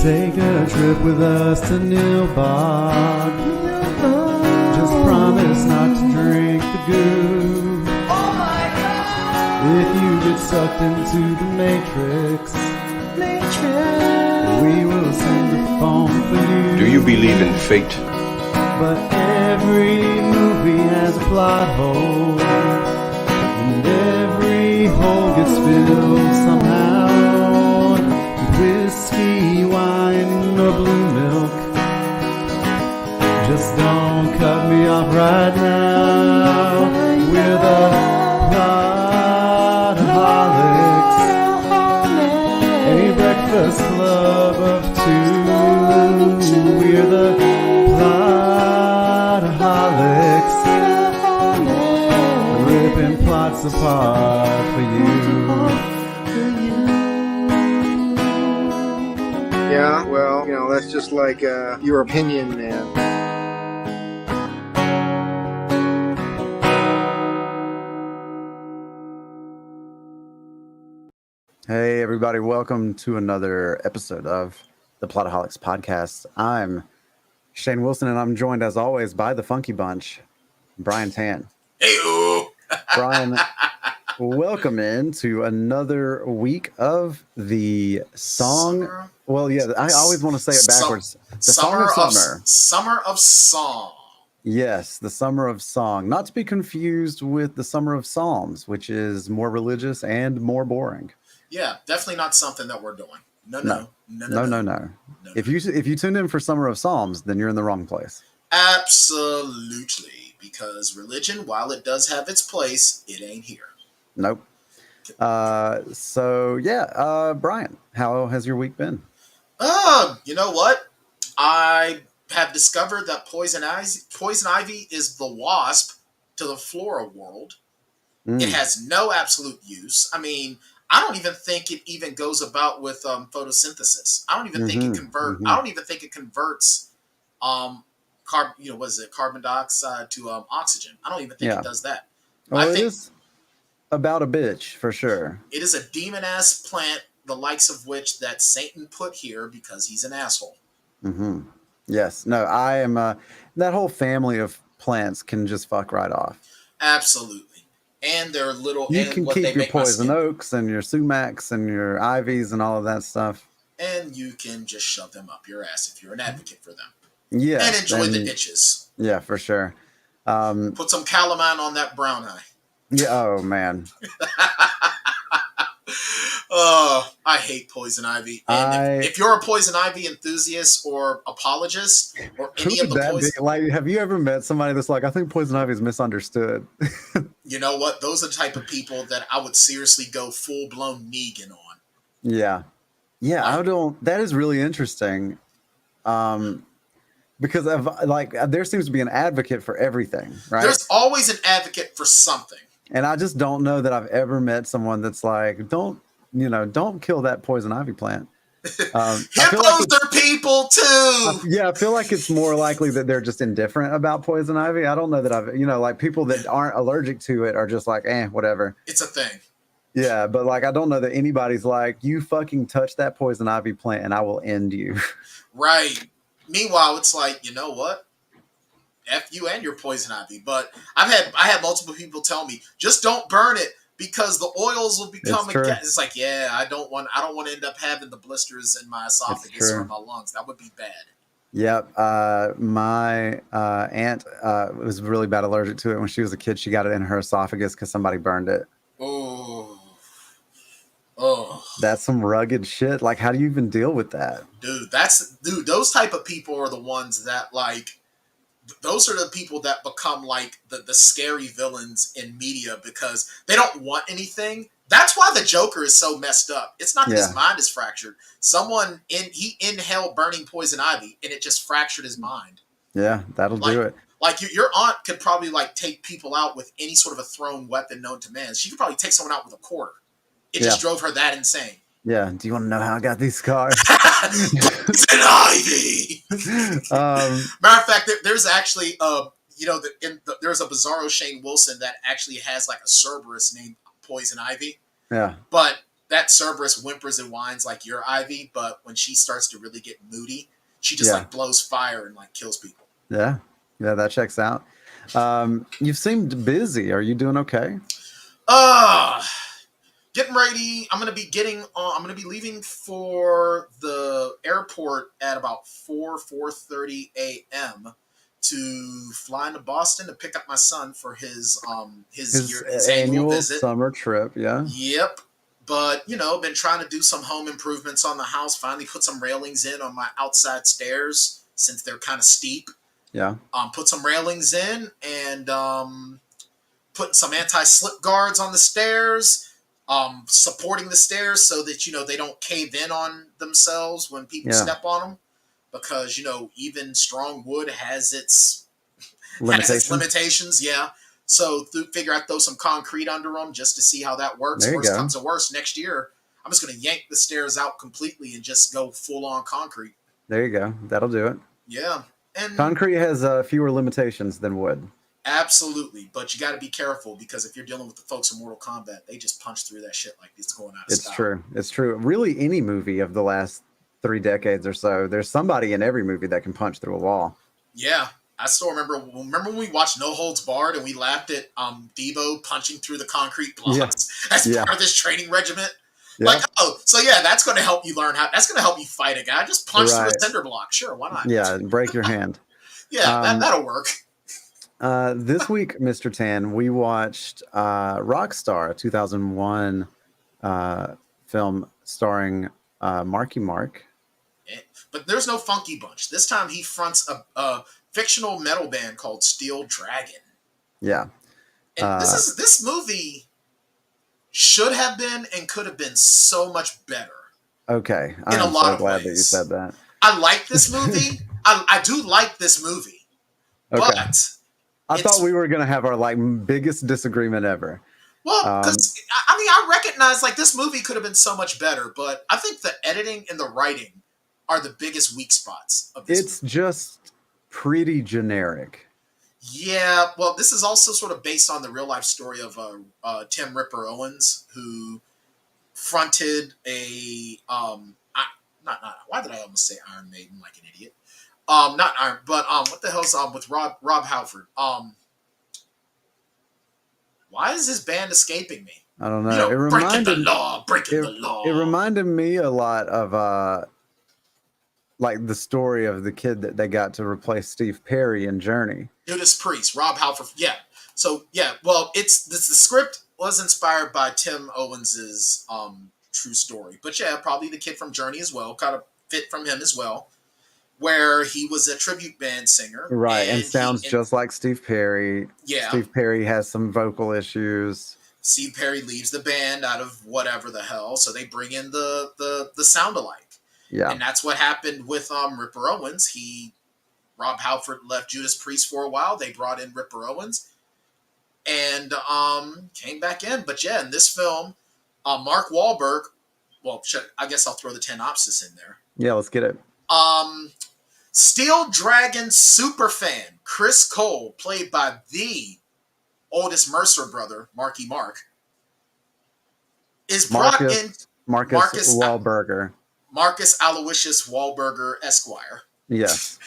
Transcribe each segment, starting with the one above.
Take a trip with us to Nilbog. Just promise not to drink the goo. Oh my God! If you get sucked into the Matrix, we will send a phone for you. Do you believe in fate? But every movie has a plot hole, and every hole gets filled somehow. Whiskey, wine, or blue milk. Just don't cut me off right now. We're the Plotaholics, a breakfast club of two. We're the Plotaholics, ripping plots apart for you. Yeah, well, that's just like your opinion, man. Hey, everybody. Welcome to another episode of the Plotaholics podcast. I'm Shane Wilson, and I'm joined, as always, by the Funky Bunch, Brian Tan. Hey-o! Brian, welcome into another week of the song. Well, yeah, I always want to say it backwards. The Song of Summer. Summer of Song. Yes, the Summer of Song. Not to be confused with the Summer of Psalms, which is more religious and more boring. Yeah, definitely not something that we're doing. No. If you tuned in for Summer of Psalms, then you're in the wrong place. Absolutely, because religion, while it does have its place, it ain't here. Nope. Brian, how has your week been? You know what? I have discovered that poison ivy is the wasp to the flora world. It has no absolute use. I mean, I don't even think it even goes about with photosynthesis. I don't even think it converts. I don't even think it converts carbon dioxide to oxygen. I don't even think it does that. Well, I think it is about a bitch for sure. It is a demon ass plant, the likes of which that Satan put here because he's an asshole. Mm-hmm. Yes. No, I am. That whole family of plants can just fuck right off. Absolutely. And they're little. You can keep your poison oaks and your sumacs and your ivies and all of that stuff. And you can just shove them up your ass if you're an advocate for them. Yeah. And enjoy the itches. Yeah, for sure. Put some calamine on that brown eye. Yeah. Oh man. Oh, I hate poison ivy. And if you're a poison ivy enthusiast or apologist or any of the poison, like, have you ever met somebody that's like, I think poison ivy is misunderstood? You know what? Those are the type of people that I would seriously go full blown Negan on. Yeah, yeah. I don't. That is really interesting. Because of there seems to be an advocate for everything, right? There's always an advocate for something. And I just don't know that I've ever met someone that's like, don't kill that poison ivy plant. Hippos are people too. I feel like it's more likely that they're just indifferent about poison ivy. I don't know that I've, like people that aren't allergic to it are just like, whatever. It's a thing. Yeah, but I don't know that anybody's like, you fucking touch that poison ivy plant and I will end you. Right. Meanwhile, it's like, you know what? F you and your poison ivy. But I had multiple people tell me, just don't burn it because the oils will become it's like, yeah, I don't want to end up having the blisters in my esophagus or my lungs. That would be bad. Yep. My aunt was really bad allergic to it when she was a kid. She got it in her esophagus because somebody burned it. Oh, that's some rugged shit. Like, how do you even deal with that? Dude, those type of people are the ones that those are the people that become like the scary villains in media because they don't want anything. That's why the Joker is so messed up. It's not that his mind is fractured. He inhaled burning poison ivy and it just fractured his mind. Yeah, that'll do it. Like your aunt could probably take people out with any sort of a thrown weapon known to man. She could probably take someone out with a quarter. It just drove her that insane. Yeah. Do you want to know how I got these scars? It's an ivy. Matter of fact, there's actually, there's a Bizarro Shane Wilson that actually has like a Cerberus named Poison Ivy. Yeah. But that Cerberus whimpers and whines like your Ivy, but when she starts to really get moody, she just like blows fire and like kills people. Yeah, that checks out. You seemed busy. Are you doing okay? Getting ready. I'm gonna be leaving for the airport at about 4:30 a.m. to fly into Boston to pick up my son for his annual visit. Summer trip. Yeah. Yep. But been trying to do some home improvements on the house. Finally, put some railings in on my outside stairs since they're kind of steep. Yeah. Put some railings in and putting some anti-slip guards on the stairs. Supporting the stairs so that they don't cave in on themselves when people step on them, because even strong wood has its limitations. Yeah, so figure out throw some concrete under them just to see how that works. Worst comes to worst, next year I'm just going to yank the stairs out completely and just go full on concrete. There you go. That'll do it. Yeah, and concrete has fewer limitations than wood. Absolutely, but you got to be careful, because if you're dealing with the folks in Mortal Kombat, they just punch through that shit like it's going out of style. It's true. Really, any movie of the last 3 decades or so, there's somebody in every movie that can punch through a wall. Yeah, I still remember when we watched No Holds Barred and we laughed at Devo punching through the concrete blocks as part of this training regiment. Yeah. Like, so that's going to help you learn that's going to help you fight a guy. Just punch through a cinder block. Sure, why not? Yeah, break your hand. That'll work. This week, Mr. Tan, we watched Rockstar, 2001 film starring Marky Mark. But there's no Funky Bunch. This time he fronts a fictional metal band called Steel Dragon. Yeah. And this movie should have been and could have been so much better. Okay. I'm so glad that you said that. I like this movie. I do like this movie. Okay. But I thought we were going to have our biggest disagreement ever. Well, because I recognize this movie could have been so much better, but I think the editing and the writing are the biggest weak spots of this movie. It's just pretty generic. Yeah, well, this is also sort of based on the real life story of Tim Ripper Owens, who fronted a why did I almost say Iron Maiden like an idiot? Not Iron, but what the hell's with Rob Halford? Why is this band escaping me? I don't know. Breaking the law. It reminded me a lot of the story of the kid that they got to replace Steve Perry in Journey. Judas Priest, Rob Halford. Yeah. So well, the script was inspired by Tim Owens's true story, but probably the kid from Journey as well, kind of fit from him as well, where he was a tribute band singer. Right, and sounds just like Steve Perry. Yeah. Steve Perry has some vocal issues. Steve Perry leaves the band out of whatever the hell, so they bring in the sound alike. Yeah. And that's what happened with Ripper Owens. Rob Halford left Judas Priest for a while. They brought in Ripper Owens and came back in. But in this film, Mark Wahlberg, I guess I'll throw the synopsis in there. Yeah, let's get it. Steel Dragon superfan Chris Cole, played by the oldest Mercer brother, Marky Mark, is brought in. Marcus Wahlberger. Marcus Aloysius Wahlberger, Esquire. Yes.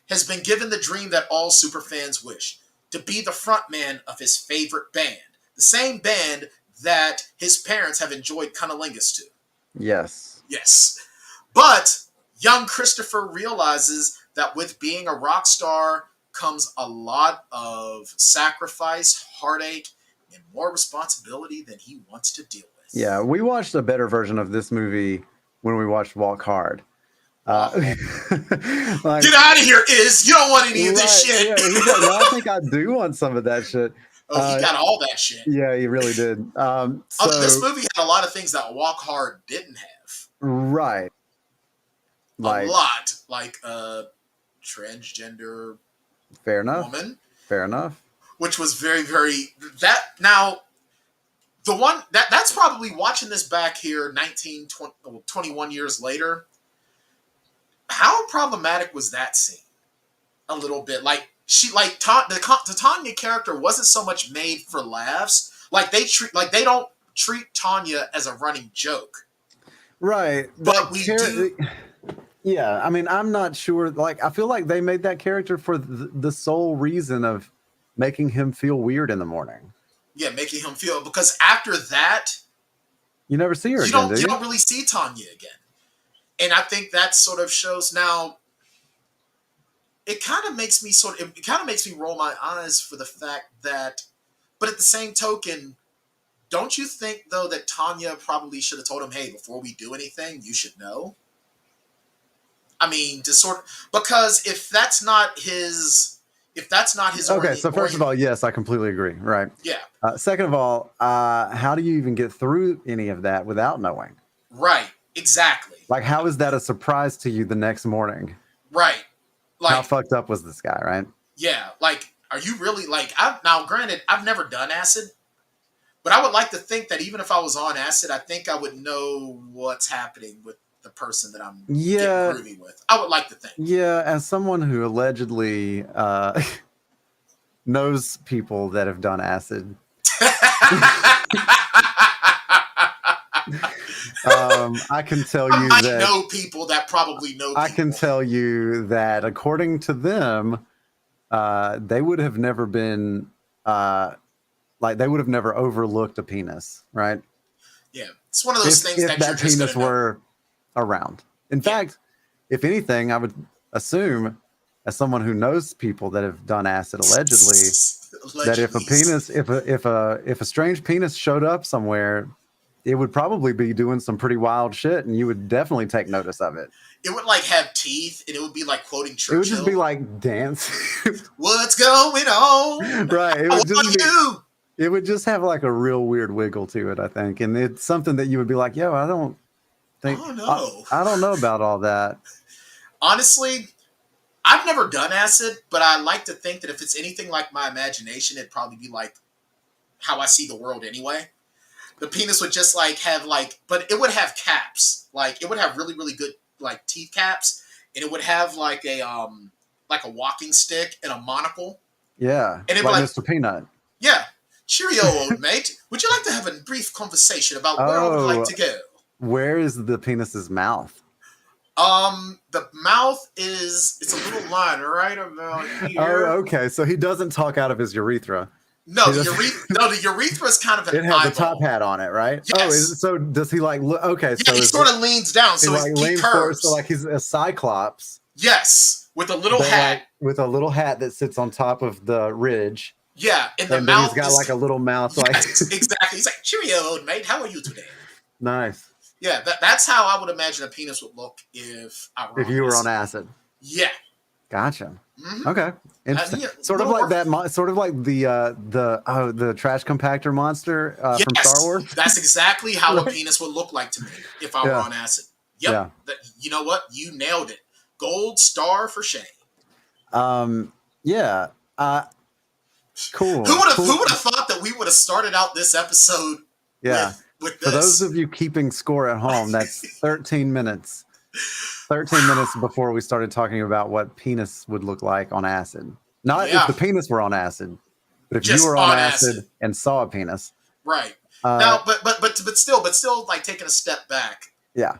Has been given the dream that all superfans wish, to be the frontman of his favorite band. The same band that his parents have enjoyed cunnilingus to. Yes. Yes. But young Christopher realizes that with being a rock star comes a lot of sacrifice, heartache, and more responsibility than he wants to deal with. Yeah, we watched a better version of this movie when we watched Walk Hard. Get out of here, Iz. You don't want any of this shit. Yeah, I think I do want some of that shit. Oh, he got all that shit. Yeah, he really did. This movie had a lot of things that Walk Hard didn't have. Right. A lot. Like transgender fair enough. woman. Fair enough. Which was very, very... The one... That's probably watching this back here 21 years later. How problematic was that scene? A little bit. The Tanya character wasn't so much made for laughs. They don't treat Tanya as a running joke. Right. But we do. Yeah, I mean, I'm not sure. Like, I feel like they made that character for the sole reason of making him feel weird in the morning. Yeah, making him feel, because after that, you never see her again, do you? You don't really see Tanya again. And I think that sort of shows now. It kind of makes me roll my eyes for the fact that, but at the same token, don't you think though that Tanya probably should have told him, hey, before we do anything, you should know? I mean, because if that's not his okay, so first of all, yes, I completely agree. Right. Yeah. Second of all, how do you even get through any of that without knowing? Right. Exactly. Like, how is that a surprise to you the next morning? Right. Like, how fucked up was this guy, right? Yeah. Like, are you really like? Now, granted, I've never done acid, but I would like to think that even if I was on acid, I think I would know what's happening with the person that I'm getting groovy with. I would like to think. Yeah, as someone who allegedly knows people that have done acid. I can tell you that I know people that probably know people. I can tell you that according to them, they would have never been they would have never overlooked a penis, right? Yeah, it's one of those things if that that you're just penis were around. In fact, if anything, I would assume, as someone who knows people that have done acid allegedly, that if a penis, if a strange penis showed up somewhere, it would probably be doing some pretty wild shit, and you would definitely take notice of it. It would like have teeth, and it would be like quoting Churchill. It would just be like dance. What's going on? Right. It would just have like a real weird wiggle to it, I think, and it's something that you would be like, "Yo, I don't know. I don't know about all that." Honestly, I've never done acid, but I like to think that if it's anything like my imagination, it'd probably be like how I see the world anyway. The penis would just like have like, but it would have caps. Like it would have really, really good like teeth caps, and it would have like a walking stick and a monocle. Yeah, and like Mr. Peanut. Yeah, cheerio, old mate. Would you like to have a brief conversation about where I would like to go? Where is the penis's mouth? The mouth it's a little line right about here. Oh, okay. So he doesn't talk out of his urethra. No, the urethra is kind of an eyeball. It has a top hat on it, right? Yes. Oh, so does he like look? Okay, yeah, so he sort of leans down, so he curves. So like he's a cyclops. Yes, with a little hat. With a little hat that sits on top of the ridge. Yeah, and the and mouth. He's got like a little mouth. Yes, like exactly. He's like, "Cheerio, old mate. How are you today?" Nice. Yeah, that's how I would imagine a penis would look if you were on acid. Yeah. Gotcha. Mm-hmm. Okay. Yeah, sort of like that. Sort of like the trash compactor monster from Star Wars. That's exactly how a penis would look like to me if I were on acid. Yep. Yeah. You know what? You nailed it. Gold star for Shane. Yeah. Cool. Who would have thought that we would have started out this episode? Yeah. With this? For those of you keeping score at home, that's 13 minutes. 13 minutes before we started talking about what penis would look like on acid. Not if the penis were on acid, but if just you were on acid and saw a penis. Right. Now, but still, like taking a step back. Yeah.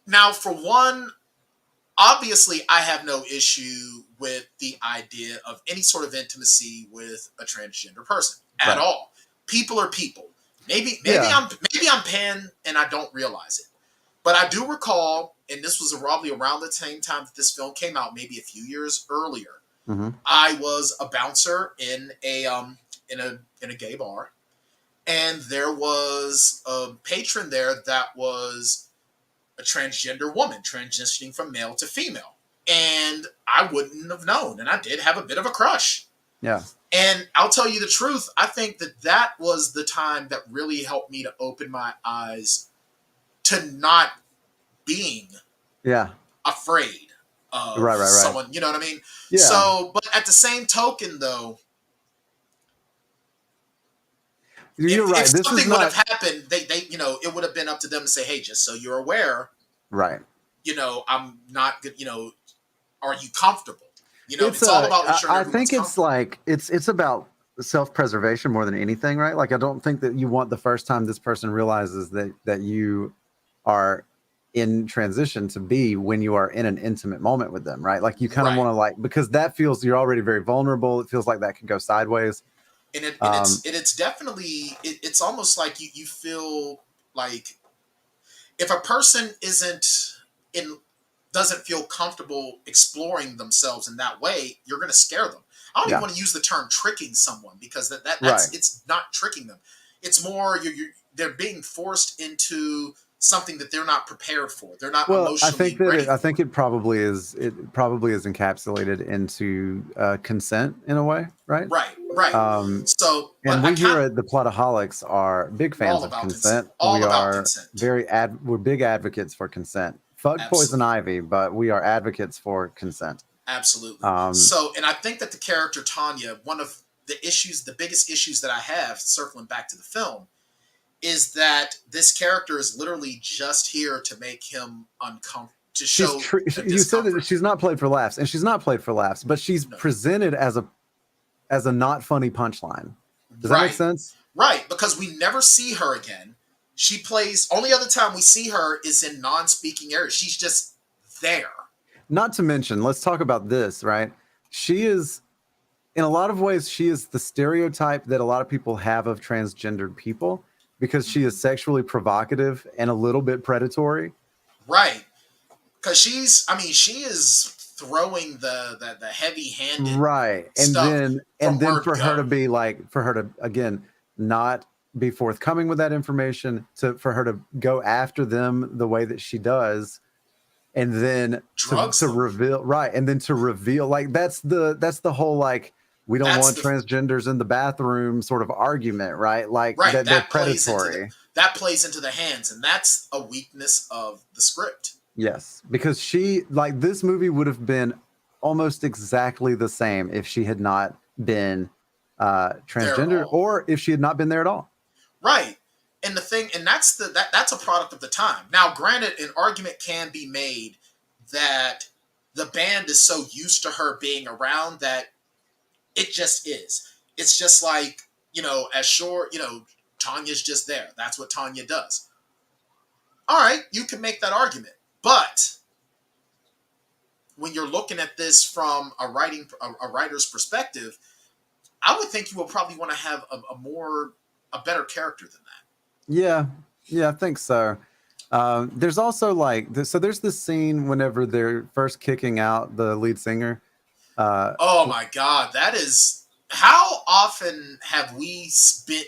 Now, for one, obviously, I have no issue with the idea of any sort of intimacy with a transgender person at all. People are people. Maybe I'm pan and I don't realize it. But I do recall, and this was probably around the same time that this film came out, maybe a few years earlier. Mm-hmm. I was a bouncer in a gay bar, and there was a patron there that was a transgender woman, transitioning from male to female, and I wouldn't have known, and I did have a bit of a crush. Yeah. And I'll tell you the truth, I think that was the time that really helped me to open my eyes to not being afraid of someone, you know what I mean? Yeah. So, but at the same token, though, if something would have happened, they it would have been up to them to say, hey, just so you're aware, right? I'm not, are you comfortable? It's all about ensuring. I think it's like it's about self-preservation more than anything, right? Like I don't think that you want the first time this person realizes that you are in transition to be when you are in an intimate moment with them, right? Like you kind of Right. want to like, because that feels, you're already very vulnerable. It feels like that could go sideways. And Um, it's definitely it's almost like you feel like if a person isn't in doesn't feel comfortable exploring themselves in that way, you're going to scare them. I don't even yeah, want to use the term tricking someone because right. that's it's not tricking them. It's more they're being forced into something that they're not prepared for. They're not Well, emotionally ready I for. think it probably is. It probably is encapsulated into consent in a way, right? Right, right. Um, So, but and I we here can't at the Plotaholics are big fans all of about consent. consent. All We about are consent. we're big advocates for consent. Fuck poison Absolutely. ivy, but we are advocates for consent. Absolutely. Um, So, and I think that the character Tanya, one of the biggest issues that I have, circling back to the film, is that this character is literally just here to make him uncomfortable, to show a you said that discomfort. she's not played for laughs, and she's not played for laughs, but she's No. presented as a not funny punchline. Does that make Right. sense? Right. Because we never see her again. She plays, only other time we see her is in non speaking areas. She's just there. Not to mention, let's talk about this, right? She is, in a lot of ways, she is the stereotype that a lot of people have of transgendered people because she is sexually provocative and a little bit predatory. Right. Because I mean, she is throwing the heavy handed Right. stuff And from then word for her to go. be like, for her to again not be forthcoming with that information, for her to go after them the way that she does, and then Drugs to them. reveal, right, and then to reveal, like that's the whole like we don't That's want the transgenders in the bathroom sort of argument, right? Like right. that they're predatory. That plays into the hands, and that's a weakness of the script. Yes, because she, like, this movie would have been almost exactly the same if she had not been There at transgender, all. or if she had not been there at all. Right. And the thing, and that's a product of the time. Now, granted, an argument can be made that the band is so used to her being around that it just is. It's just like, as short, Tanya's just there. That's what Tanya does. All right, you can make that argument. But when you're looking at this from a writer's perspective, I would think you will probably want to have a better character than that. Yeah, I think so. There's also like so there's this scene whenever they're first kicking out the lead singer. Uh, Oh my God, that is how often have we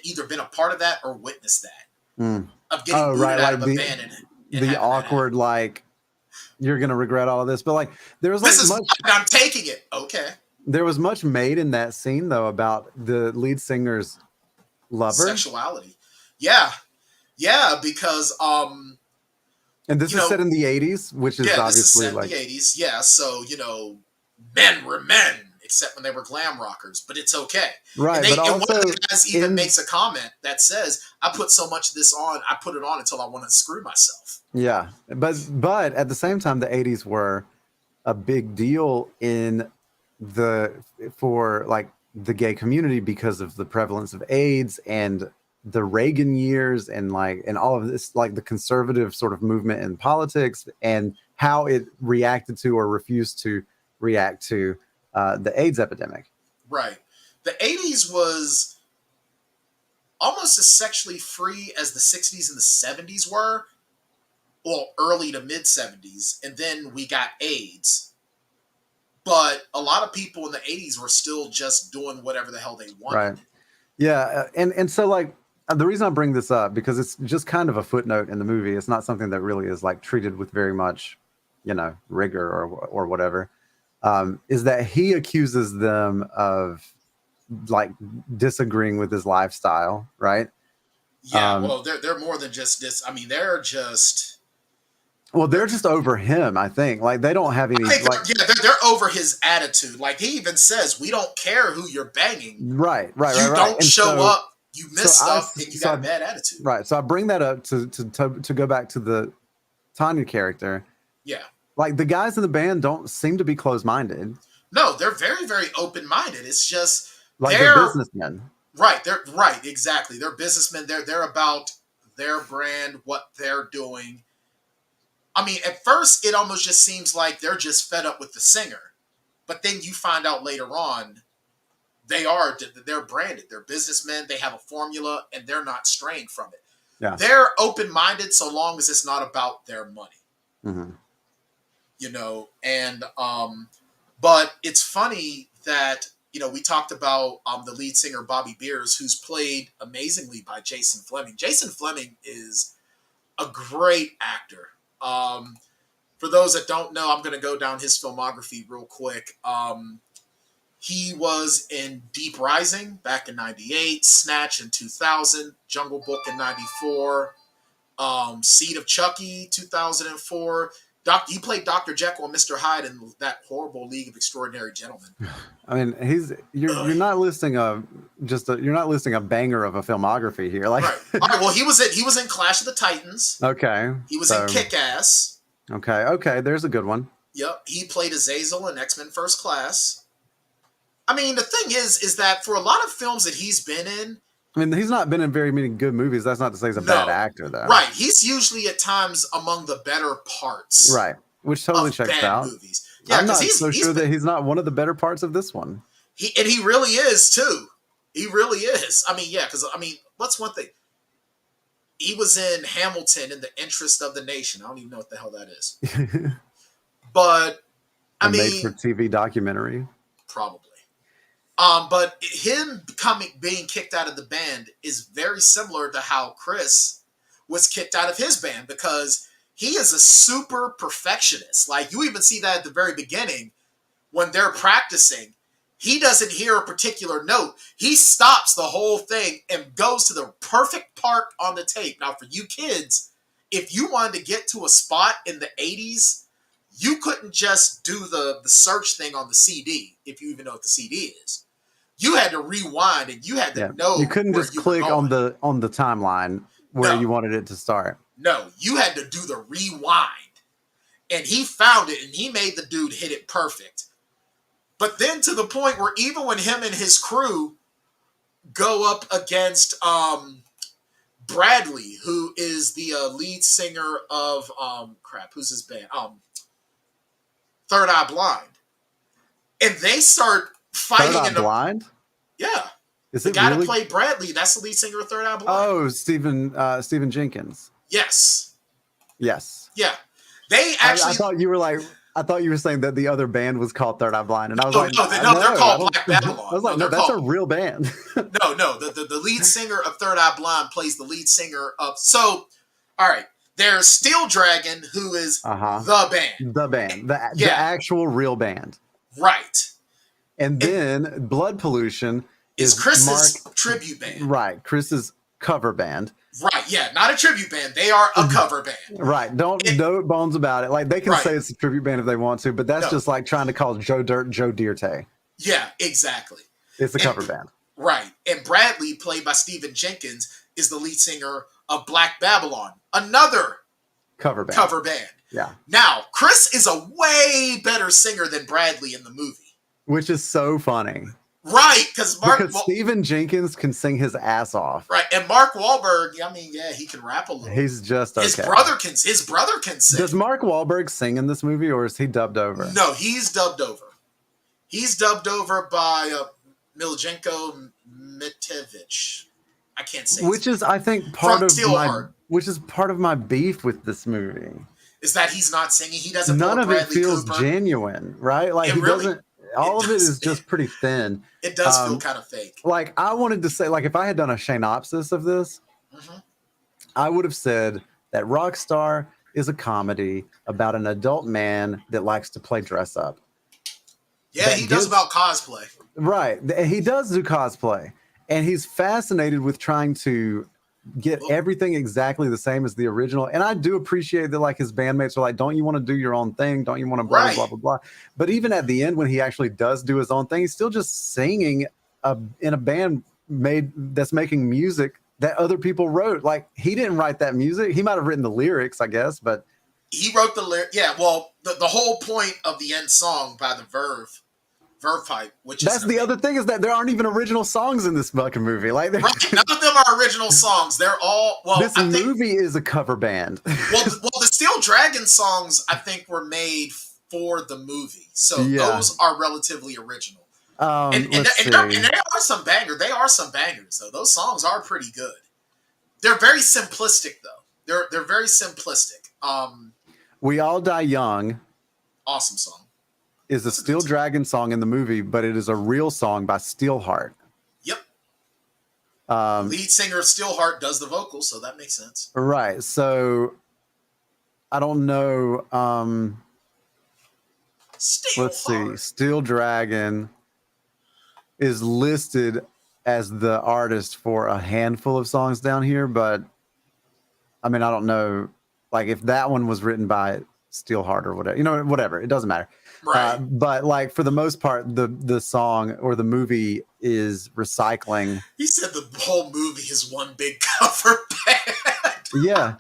either been a part of that or witnessed that mm. of getting Oh, right, booted out like of a band and the having that awkward, happen. like, you're gonna regret all of this, but like there was This like is much mine, I'm taking it. Okay, there was much made in that scene though about the lead singer's lover. sexuality. Yeah, yeah, because And this you is know, set in the 80s, which is yeah, this is obviously set in like, the '80s. Yeah, so men were men except when they were glam rockers, but it's okay. right, but And one of also the guys even in, makes a comment that says, "I put so much of this on, I put it on until I want to screw myself." yeah, but at the same time, the 80s were a big deal in the for like the gay community because of the prevalence of AIDS and the Reagan years and like and all of this, like the conservative sort of movement in politics and how it reacted to or refused to react to the AIDS epidemic. Right. The '80s was almost as sexually free as the '60s and the '70s were, well, early to mid '70s, and then we got AIDS. But a lot of people in the '80s were still just doing whatever the hell they wanted. Right. Yeah, and so like the reason I bring this up because it's just kind of a footnote in the movie. It's not something that really is like treated with very much, rigor or whatever. Is that he accuses them of like disagreeing with his lifestyle, right? Yeah, well, they're more than just this. I mean, they're just. Well, they're just over him. I think like they don't have any I think like they're over his attitude. Like he even says, "We don't care who you're banging. right. You don't And show up. You miss so I stuff, and you got a bad attitude." right. So I bring that up to go back to the Tanya character. Yeah. Like the guys in the band don't seem to be closed-minded. No, they're very, very open minded. It's just Like they're businessmen. Right. They're right. Exactly. They're businessmen. They're about their brand, what they're doing. I mean, at first, it almost just seems like they're just fed up with the singer. But then you find out later on, they're branded. They're businessmen. They have a formula, and they're not straying from it. Yeah. They're open-minded so long as it's not about their money. Mm-hmm. You know, and but it's funny that, you know, we talked about the lead singer Bobby Beers, who's played amazingly by Jason Fleming. Jason Fleming is a great actor. For those that don't know, I'm going to go down his filmography real quick. He was in Deep Rising back in 98, Snatch in 2000, Jungle Book in 94, Seed of Chucky 2004. He played Dr. Jekyll and Mr. Hyde in that horrible League of Extraordinary Gentlemen. I mean, you're not listing a banger of a filmography here. Like, right. All right. Well, he was in Clash of the Titans. Okay. He was in Kick-Ass. Okay. There's a good one. Yep. He played Azazel in X-Men First Class. I mean, the thing is that for a lot of films that he's been in, I mean, he's not been in very many good movies. That's not to say he's a bad actor, though. Right. He's usually at times among the better parts. Right. Which totally checks out. Movies. Yeah, I'm not so sure that he's not one of the better parts of this one. He really is, too. He really is. I mean, yeah, because, I mean, what's one thing? He was in Hamilton in the Interest of the Nation. I don't even know what the hell that is. But, I mean... made-for-TV documentary. Probably. But him being kicked out of the band is very similar to how Chris was kicked out of his band, because he is a super perfectionist. Like, you even see that at the very beginning when they're practicing. He doesn't hear a particular note. He stops the whole thing and goes to the perfect part on the tape. Now, for you kids, if you wanted to get to a spot in the 80s, you couldn't just do the search thing on the CD, if you even know what the CD is. You had to rewind, and you had to know. You couldn't just click on the timeline where you wanted it to start. No, you had to do the rewind. And he found it, and he made the dude hit it perfect. But then to the point where even when him and his crew go up against Bradley, who is the lead singer of who's his band? Third Eye Blind. And they start fighting. Third Eye Blind? Yeah. Is the it guy really? that played Bradley, that's the lead singer of Third Eye Blind. Oh, Stephen Jenkins. Yes. Yes. Yeah. They actually... I thought you were saying that the other band was called Third Eye Blind, and I was they're called Black Babylon. I was like, no, that's a real band. No. The lead singer of Third Eye Blind plays the lead singer of... So, all right. There's Steel Dragon, who is the band. The band. The actual real band. Right. And then Blood Pollution is Chris's tribute band. Right. Chris's cover band. Right. Yeah. Not a tribute band. They are a cover band. Right. No bones about it. Like, they can say it's a tribute band if they want to, but that's just like trying to call Joe Dirt Joe Dierte. Yeah, exactly. It's a cover band. Right. And Bradley, played by Stephen Jenkins, is the lead singer of Black Babylon, another cover band. Yeah. Now, Chris is a way better singer than Bradley in the movie. Which is so funny. Right, because Stephen Jenkins can sing his ass off. Right, and Mark Wahlberg, I mean, yeah, he can rap a little. He's just okay. His brother can sing. Does Mark Wahlberg sing in this movie, or is he dubbed over? No, he's dubbed over. He's dubbed over by Miljenko Mitevich. I can't say. Which is, I think, part of my beef with this movie. Is that he's not singing? He doesn't. None of Bradley it feels Cooper. Genuine, right? Like he doesn't. All of it is just pretty thin. It does feel kind of fake. Like, I wanted to say, like, if I had done a synopsis of this, I would have said that Rockstar is a comedy about an adult man that likes to play dress up. Yeah, he does about cosplay. Right. He does do cosplay. And he's fascinated with trying to get everything exactly the same as the original. And I do appreciate that, like, his bandmates are like, don't you want to do your own thing? Don't you want to blah, blah, blah, blah. But even at the end, when he actually does do his own thing, he's still just singing in a band that's making music that other people wrote. Like, he didn't write that music. He might have written the lyrics, I guess, but he wrote the lyrics. Yeah, well, the whole point of the end song by The Verve Verve Pipe, which That's the other thing, is that there aren't even original songs in this fucking movie. Like, right, none of them are original songs. They're all this movie is a cover band. well, the Steel Dragon songs I think were made for the movie, so those are relatively original. And there are some bangers. They are some bangers, though. Those songs are pretty good. They're very simplistic, though. They're very simplistic. We All Die Young. Awesome song. Is a Steel Dragon song in the movie, but it is a real song by Steelheart. Yep. Lead singer of Steelheart does the vocals, so that makes sense. Right. So I don't know. Let's see. Steel Dragon is listed as the artist for a handful of songs down here, but I mean, I don't know, like, if that one was written by Steelheart or whatever, whatever, it doesn't matter. Right. But like, for the most part, the song or the movie is recycling. He said the whole movie is one big cover band. Yeah.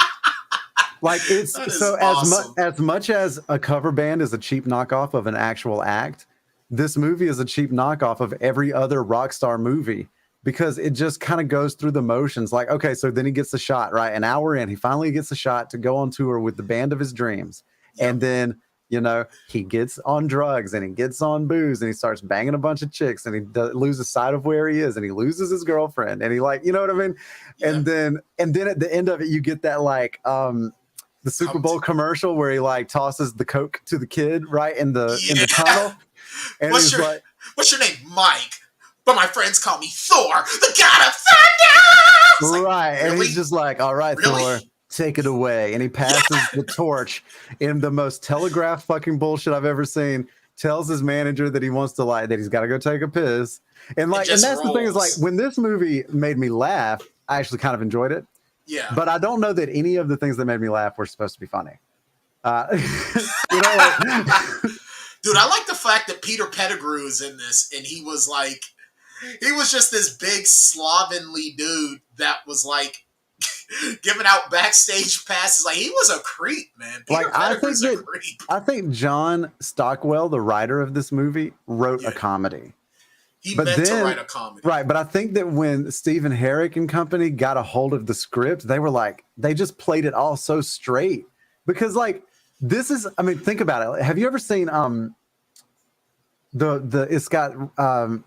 Like, it's so awesome. as much as a cover band is a cheap knockoff of an actual act, this movie is a cheap knockoff of every other rock star movie, because it just kind of goes through the motions. Like, okay, so then he gets the shot, right? An hour in, he finally gets the shot to go on tour with the band of his dreams. Yep. And then, he gets on drugs and he gets on booze and he starts banging a bunch of chicks and he loses sight of where he is and he loses his girlfriend and he, like, you know what I mean? Yeah. And then at the end of it, you get that, like, the Super Bowl commercial where he, like, tosses the Coke to the kid right in the tunnel. And what's your name? Mike. But my friends call me Thor, the god of thunder. Like, right. Really? And he's just like, all right, really? Thor, take it away. And he passes the torch in the most telegraph fucking bullshit I've ever seen. Tells his manager that he wants to, like, that he's got to go take a piss. And, like, and that's the thing, is, like, when this movie made me laugh, I actually kind of enjoyed it. Yeah. But I don't know that any of the things that made me laugh were supposed to be funny. Dude, I like the fact that Peter Pettigrew is in this, and he was just this big slovenly dude that was, like, giving out backstage passes. Like, he was a creep, man. Peter Pettigrew's a creep. I think John Stockwell, the writer of this movie, wrote a comedy. He meant to write a comedy. Right, but I think that when Stephen Herrick and company got a hold of the script, they were like, they just played it all so straight. Because, like, this is, I mean, think about it. Have you ever seen it's got Rainn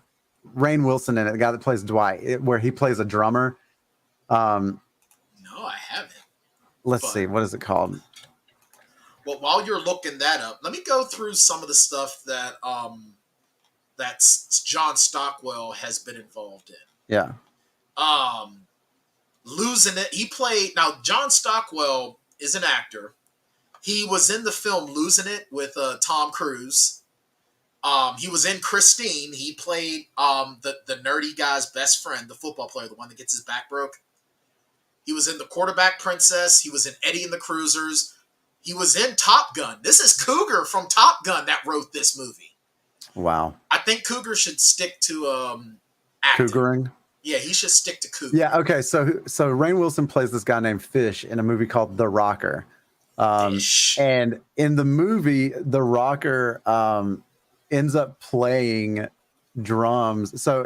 Wilson in it, the guy that plays Dwight, where he plays a drummer? No, I haven't. Let's see, what is it called? Well, while you're looking that up, let me go through some of the stuff that John Stockwell has been involved in. Yeah. Losing It. He played, now John Stockwell is an actor. He was in the film Losing It with Tom Cruise. He was in Christine. He played the nerdy guy's best friend, the football player, the one that gets his back broke. He was in The Quarterback Princess. He was in Eddie and the Cruisers. He was in Top Gun. This is Cougar from Top Gun that wrote this movie. Wow. I think Cougar should stick to acting. Cougaring? Yeah, he should stick to Cougar. Yeah, okay. So Rainn Wilson plays this guy named Fish in a movie called The Rocker. And in the movie, The Rocker ends up playing drums. So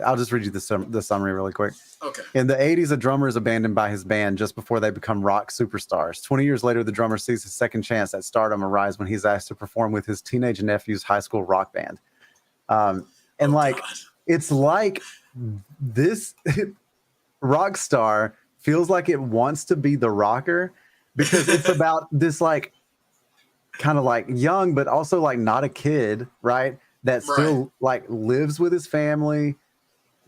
I'll just read you the summary really quick. Okay. In the 80s, a drummer is abandoned by his band just before they become rock superstars. 20 years later, the drummer sees his second chance at stardom arise when he's asked to perform with his teenage nephew's high school rock band. It's like this rock star feels like it wants to be the rocker, because it's about this, like, kind of like young, but also, like, not a kid, right? That still like lives with his family,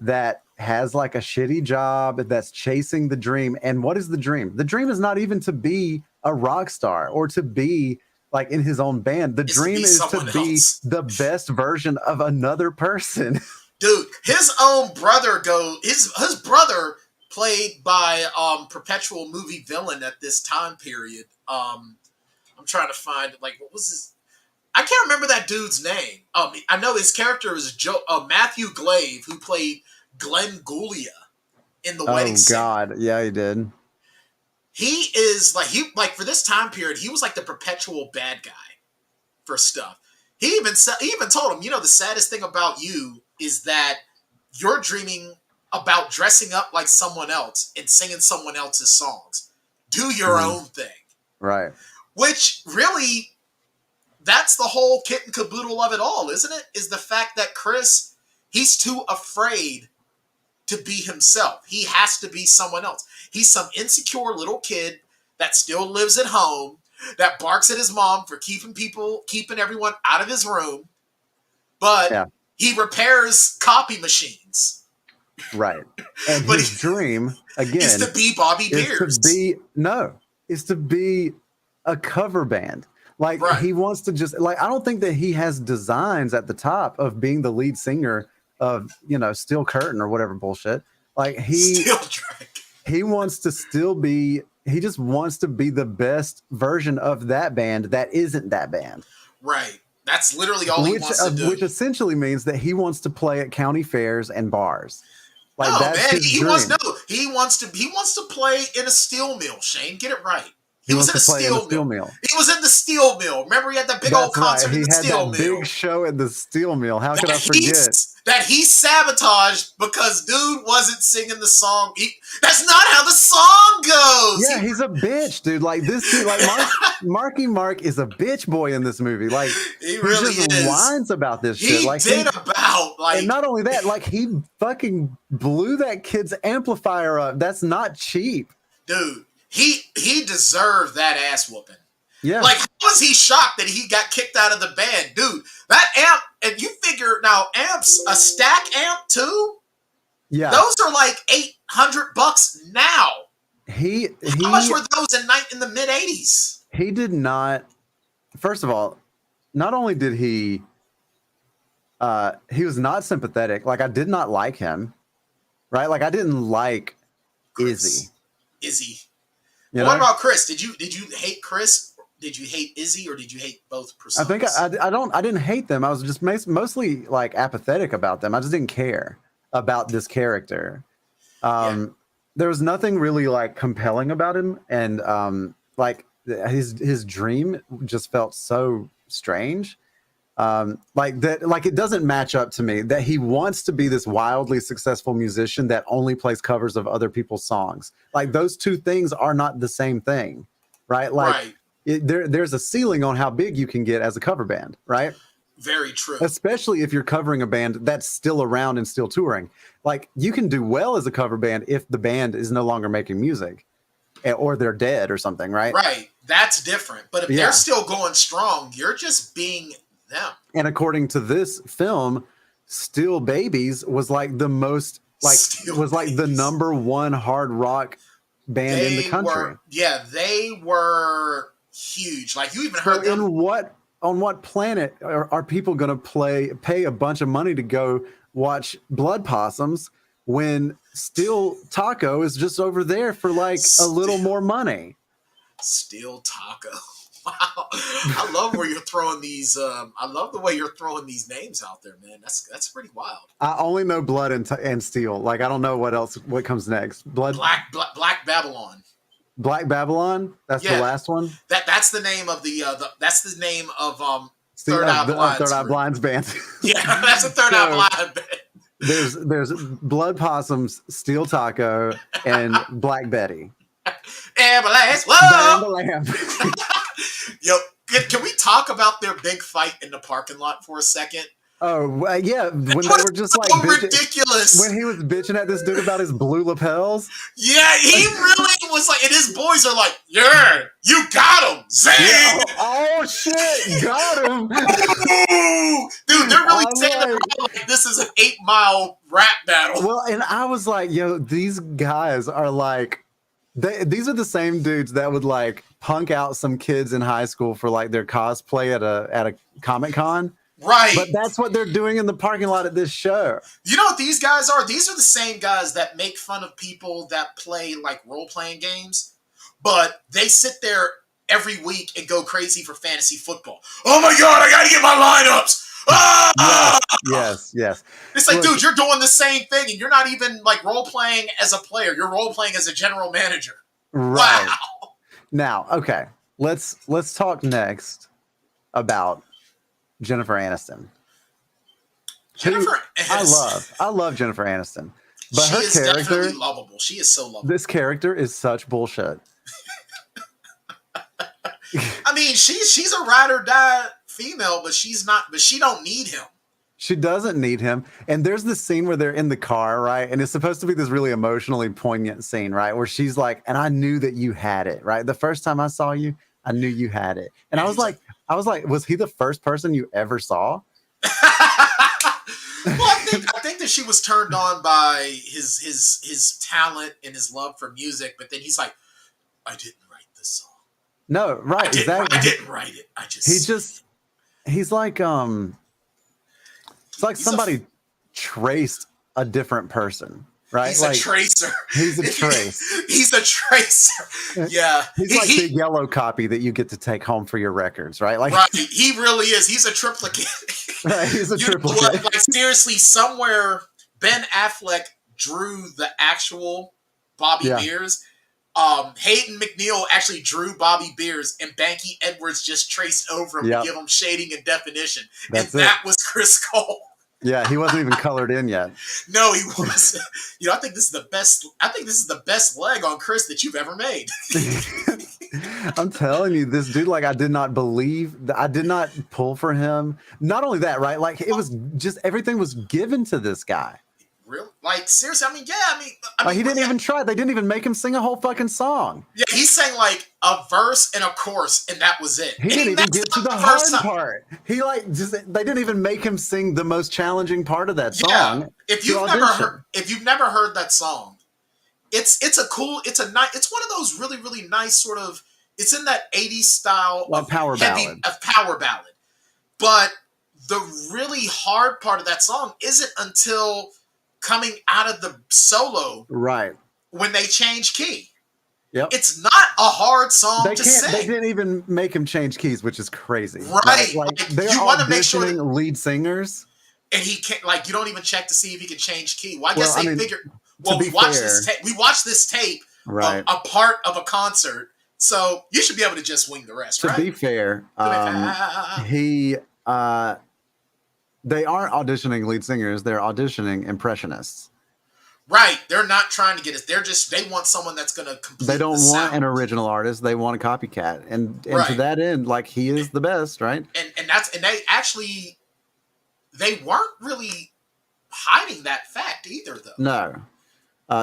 that has, like, a shitty job, that's chasing the dream. And what is the dream? The dream is not even to be a rock star or to be, like, in his own band. The dream is to be the best version of another person. Dude, his own brother his brother played by perpetual movie villain at this time period. I'm trying to find, like, what was his, I can't remember that dude's name. I know his character is Matthew Glave, who played Glenn Guglia in The Wedding Singer. Oh God, yeah, he did. He is like for this time period, he was like the perpetual bad guy for stuff. He even told him, the saddest thing about you is that you're dreaming about dressing up like someone else and singing someone else's songs. Do your own thing. Right. Which really, that's the whole kit and caboodle of it all, isn't it? Is the fact that Chris, he's too afraid to be himself. He has to be someone else. He's some insecure little kid that still lives at home, that barks at his mom for keeping everyone out of his room, but he repairs copy machines. Right. And his dream, again, is to be Bobby Beers. Is to be a cover band. Like, he wants to just, like, I don't think that he has designs at the top of being the lead singer of, Steel Curtain or whatever bullshit. Like, he wants to still be, he just wants to be the best version of that band that isn't that band. Right. That's literally all he wants to do. Which essentially means that he wants to play at county fairs and bars. Like, he wants to play in a steel mill, Shane. Get it right. He was in a steel mill. He was in the steel mill. Remember, he had that big old concert in the steel mill. He had that big show at the steel mill. How could I forget? That he sabotaged because dude wasn't singing the song. That's not how the song goes. Yeah, he's a bitch, dude. Like, this dude, like Marky Mark is a bitch boy in this movie. Like, he really just whines about this shit. Like, and not only that, like, he fucking blew that kid's amplifier up. That's not cheap, dude. He deserved that ass whooping. Yeah. Like, how was he shocked that he got kicked out of the band? Dude, that amp, and you figure now amps, a stack amp too? Yeah. Those are like $800 now. How much were those in the mid 80s? He did not, first of all, not only did he was not sympathetic. Like, I did not like him. Right? Like, I didn't like Izzy. What about Chris? Did you hate Chris? Did you hate Izzy, or did you hate both personas? I think I didn't hate them. I was just mostly like apathetic about them. I just didn't care about this character. There was nothing really like compelling about him, and like his dream just felt so strange. Like that, like it doesn't match up to me that he wants to be this wildly successful musician that only plays covers of other people's songs. Like, those two things are not the same thing, right? Like, there's a ceiling on how big you can get as a cover band, right? Very true. Especially if you're covering a band that's still around and still touring. Like, you can do well as a cover band if the band is no longer making music, or they're dead or something, right? Right. That's different. But if they're still going strong, you're just being them. And according to this film, Still Babies was like the most, like, the number one hard rock band in the country. They were huge. Like, you even heard them. On what planet are people going to pay a bunch of money to go watch Blood Possums when Steel Taco is just over there for like a little more money? Steel Taco. Wow. I love where you're throwing these. I love the way you're throwing these names out there, man. That's pretty wild. I only know Blood and Steel. Like, I don't know what comes next. Black Babylon. Black Babylon. That's the last one. That's the name of that's the name of Third Eye Blind's band. Yeah, that's a Third Eye Blind band. There's Blood Possums, Steel Taco, and Black Betty. Ambulance. Whoa! Yo, can we talk about their big fight in the parking lot for a second? Oh, yeah. When they were just like ridiculous. When he was bitching at this dude about his blue lapels. Yeah, he really was like, and his boys are like, yeah, you got him. Zing! Yeah. Oh, shit. Got him. Dude, they're really saying like this is an 8-mile rap battle. Well, and I was like, yo, these guys are like, these are the same dudes that would like punk out some kids in high school for like their cosplay at a Comic-Con. Right. But that's what they're doing in the parking lot at this show. You know what these guys are? These are the same guys that make fun of people that play like role-playing games, but they sit there every week and go crazy for fantasy football. Oh my God, I gotta get my lineups. Ah! Yes. It's like, dude, you're doing the same thing, and you're not even like role-playing as a player. You're role-playing as a general manager. Right. Wow. Now, okay, let's talk next about Jennifer Aniston. Jennifer Aniston. I love Jennifer Aniston. But She her is character, definitely lovable. She is so lovable. this character is such bullshit. I mean, she's a ride or die female, but she's not. But she don't need him. She doesn't need him. And there's this scene where they're in the car, right? And it's supposed to be this really emotionally poignant scene, right? Where she's like, and I knew that you had it, right? The first time I saw you, I knew you had it. And I was like, was he the first person you ever saw? Well, I think that she was turned on by his talent and his love for music, but then he's like, I didn't write this song. No, right. Exactly. I didn't write it. He's like, it's like somebody traced a different person, right? He's like, a tracer. He's a trace. He's a tracer. Yeah. He's like the yellow copy that you get to take home for your records, right? Like, right. He really is. He's a triplicate. Right, he's a triplicate. Like, seriously, somewhere Ben Affleck drew the actual Bobby Beers. Hayden McNeil actually drew Bobby Beers, and Banky Edwards just traced over him to give him shading and definition. That was Chris Cole. Yeah, he wasn't even colored in yet. No, he wasn't. I think this is the best. I think this is the best leg on Chris that you've ever made. I'm telling you, this dude, like, I did not pull for him. Not only that, right? Like, it was just everything was given to this guy. Really? Like, seriously? I mean, he didn't even try. They didn't even make him sing a whole fucking song. Yeah, he sang like a verse and a chorus, and that was it. He didn't even get to the hard part. They didn't even make him sing the most challenging part of that song. Yeah. If you've never heard that song, it's one of those really, really nice sort of, it's in that 80s style of power ballad. But the really hard part of that song isn't until coming out of the solo, right, when they change key. Yep. It's not a hard song to sing. They didn't even make him change keys, which is crazy. Right. Like they're auditioning lead singers. And he can't, like, you don't even check to see if he can change key. Well, I guess they figured, we watched this tape, right, a part of a concert, so you should be able to just wing the rest, right? To be fair, they aren't auditioning lead singers. They're auditioning impressionists. Right. They're not trying to get us. They want someone that's going to complete They don't want an original artist. They want a copycat. And to that end, like, he is the best, right? And they weren't really hiding that fact either, though. No.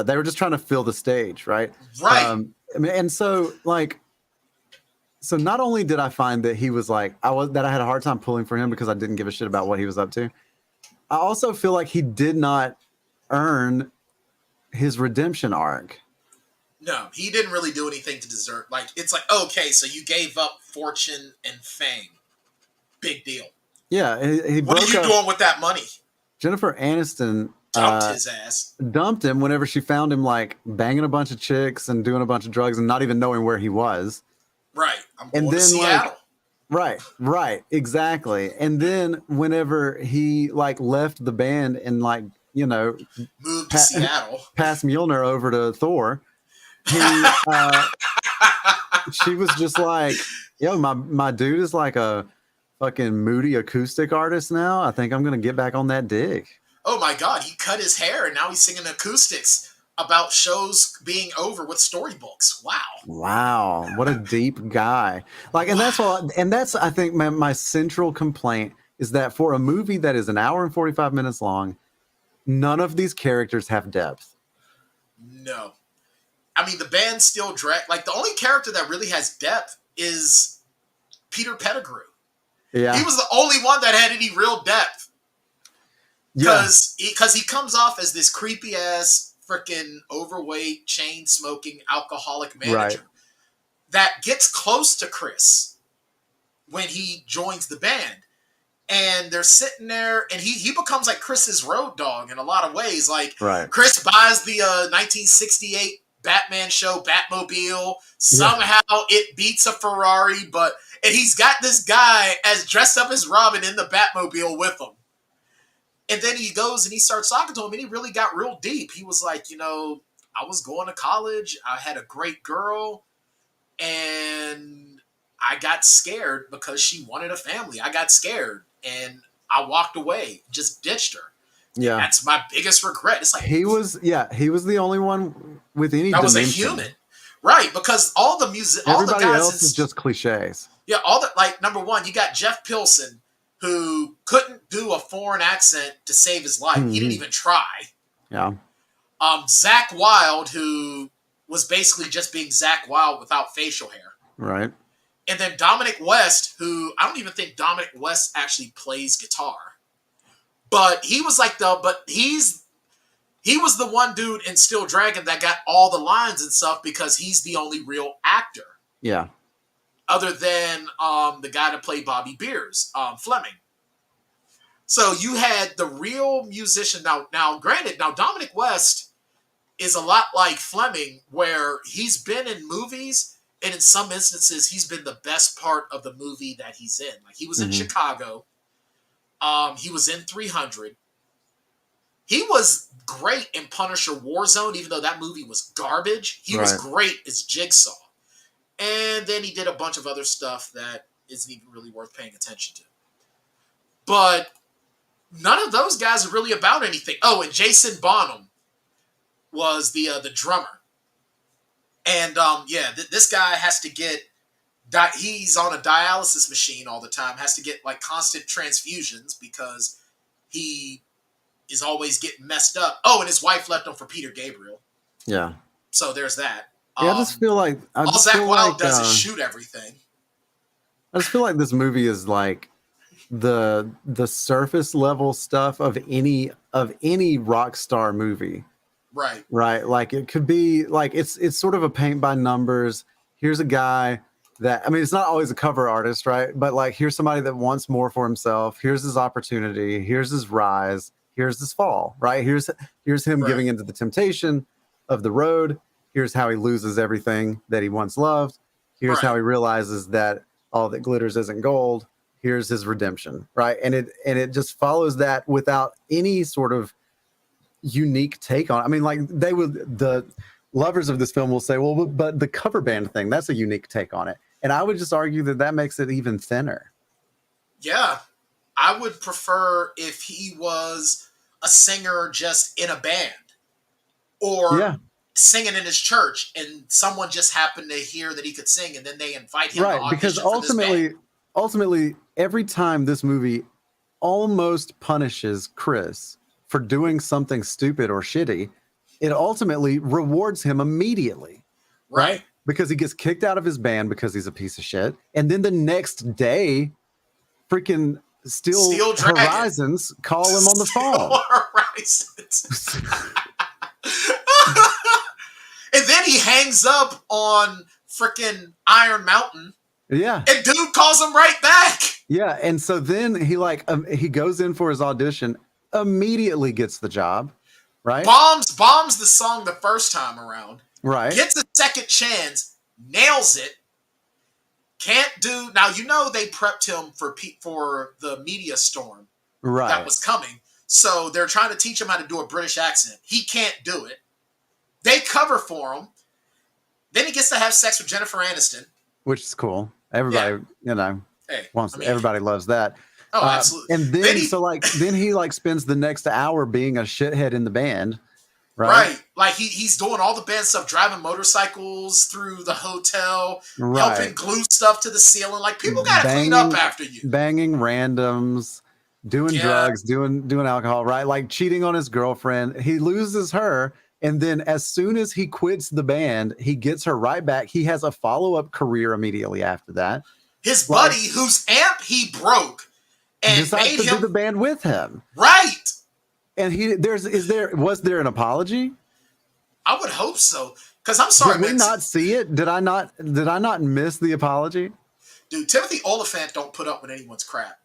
They were just trying to fill the stage, right? Right. And so, like, so not only did I find that he was like, I had a hard time pulling for him because I didn't give a shit about what he was up to. I also feel like he did not earn his redemption arc. No, he didn't really do anything to deserve. Like, it's like, okay, so you gave up fortune and fame. Big deal. Yeah. What are you doing with that money? Jennifer Aniston dumped his ass. Dumped him whenever she found him, like, banging a bunch of chicks and doing a bunch of drugs and not even knowing where he was. Right. I'm going to Seattle. Right, exactly. And then whenever he, like, left the band and, like, you know, moved to Seattle, passed Mjolnir over to Thor, she was just like, yo, my dude is like a fucking moody acoustic artist now. I think I'm going to get back on that dig. Oh my God, he cut his hair and now he's singing acoustics about shows being over with storybooks. Wow, what a deep guy. Like, and that's I think my central complaint is that for a movie that is an hour and 45 minutes long, none of these characters have depth. No. I mean, the band still like, the only character that really has depth is Peter Pettigrew. Yeah. He was the only one that had any real depth. Because he comes off as this creepy ass, freaking overweight, chain smoking, alcoholic manager that gets close to Chris when he joins the band. And they're sitting there, and he becomes like Chris's road dog in a lot of ways. Like, Chris buys the 1968 Batman show Batmobile. Somehow it beats a Ferrari, and he's got this guy as dressed up as Robin in the Batmobile with him. And then he goes and he starts talking to him, and he really got real deep. He was like, you know, I was going to college. I had a great girl, and I got scared because she wanted a family. I got scared and I walked away, just ditched her. Yeah. And that's my biggest regret. It's like he was the only one with any that was a dimension. human. Right, because all the music, all Everybody the guys else is just cliches. Yeah, all the like number one, you got Jeff Pilson, who couldn't do a foreign accent to save his life. He didn't even try. Yeah. Zach Wilde, who was basically just being Zach Wilde without facial hair. Right. And then Dominic West, who I don't even think Dominic West actually plays guitar. But he was like he was the one dude in Steel Dragon that got all the lines and stuff because he's the only real actor. Yeah. Other than the guy that played Bobby Beers, Fleming. So you had the real musician. Now, granted, Dominic West is a lot like Fleming, where he's been in movies, and in some instances, he's been the best part of the movie that he's in. Like, he was in Chicago. He was in 300. He was great in Punisher Warzone, even though that movie was garbage. He was great as Jigsaw. And then he did a bunch of other stuff that isn't even really worth paying attention to. But none of those guys are really about anything. Oh, and Jason Bonham was the drummer. And this guy has to get he's on a dialysis machine all the time, has to get like constant transfusions because he is always getting messed up. Oh, and his wife left him for Peter Gabriel. Yeah. So there's that. Yeah, I just feel like all Zach Wilde does is shoot everything. I just feel like this movie is like the surface level stuff of any rock star movie. Right. Right. Like it could be like it's sort of a paint by numbers. Here's a guy that, I mean, it's not always a cover artist, right? But like here's somebody that wants more for himself. Here's his opportunity. Here's his rise. Here's his fall. Right. Here's him giving into the temptation of the road. Here's how he loses everything that he once loved. Here's how he realizes that all that glitters isn't gold. Here's his redemption, right? And it just follows that without any sort of unique take on it. I mean, like the lovers of this film will say, well, but the cover band thing, that's a unique take on it. And I would just argue that makes it even thinner. Yeah. I would prefer if he was a singer just in a band or singing in his church and someone just happened to hear that he could sing and then they invite him to audition because for this band. ultimately every time this movie almost punishes Chris for doing something stupid or shitty, it ultimately rewards him immediately. Right? Because he gets kicked out of his band because he's a piece of shit. And then the next day, freaking Steel Horizons call him on the phone. And then he hangs up on freaking Iron Mountain. Yeah. And dude calls him right back. Yeah. And so then he goes in for his audition, immediately gets the job, right? Bombs the song the first time around. Right. Gets a second chance, nails it. Can't do now. You know they prepped him for the media storm that was coming. So they're trying to teach him how to do a British accent. He can't do it. They cover for him. Then he gets to have sex with Jennifer Aniston, which is cool. Everybody, everybody loves that. Oh, absolutely. And then he spends the next hour being a shithead in the band. Right. Like he's doing all the band stuff, driving motorcycles through the hotel, helping glue stuff to the ceiling. Like people got to clean up after you. Banging randoms, doing drugs, doing alcohol, right? Like cheating on his girlfriend. He loses her. And then as soon as he quits the band, he gets her right back. He has a follow-up career immediately after that. His buddy, whose amp he broke, and decides to do the band with him. Right. And was there an apology? I would hope so. Because I'm sorry, did we not see it? Did I not miss the apology? Dude, Timothy Olyphant don't put up with anyone's crap.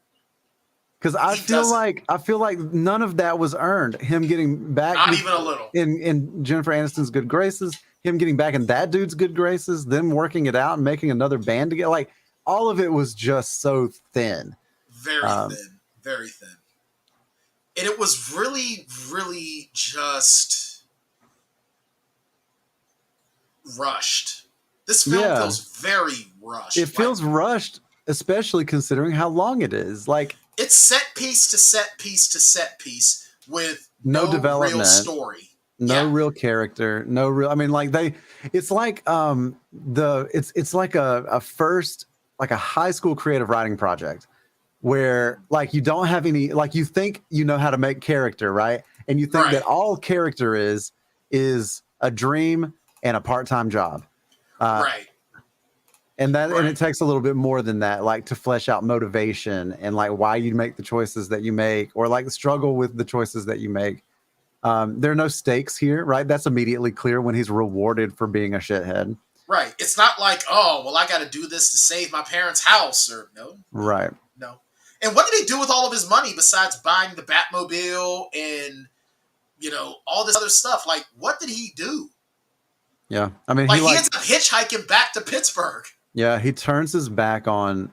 Because I feel like none of that was earned. Him getting back, not even a little, in Jennifer Aniston's good graces. Him getting back in that dude's good graces. Them working it out and making another band together. Like all of it was just so thin. Very thin. Very thin. And it was really, really just rushed. This film feels very rushed. It feels rushed, especially considering how long it is. Like, it's set piece to set piece to set piece with no no development, real story. no real character, no real. I mean, like it's like it's like a first, like a high school creative writing project where like you don't have any, like you think you know how to make character, right? And you think that all character is a dream and a part-time job. Right. And and it takes a little bit more than that, like to flesh out motivation and like why you make the choices that you make, or like struggle with the choices that you make. There are no stakes here, right? That's immediately clear when he's rewarded for being a shithead. Right. It's not like, oh, well, I got to do this to save my parents' house, or no. Right. No. And what did he do with all of his money besides buying the Batmobile and, all this other stuff? Like, what did he do? Yeah. I mean, he ends up hitchhiking back to Pittsburgh. Yeah. He turns his back on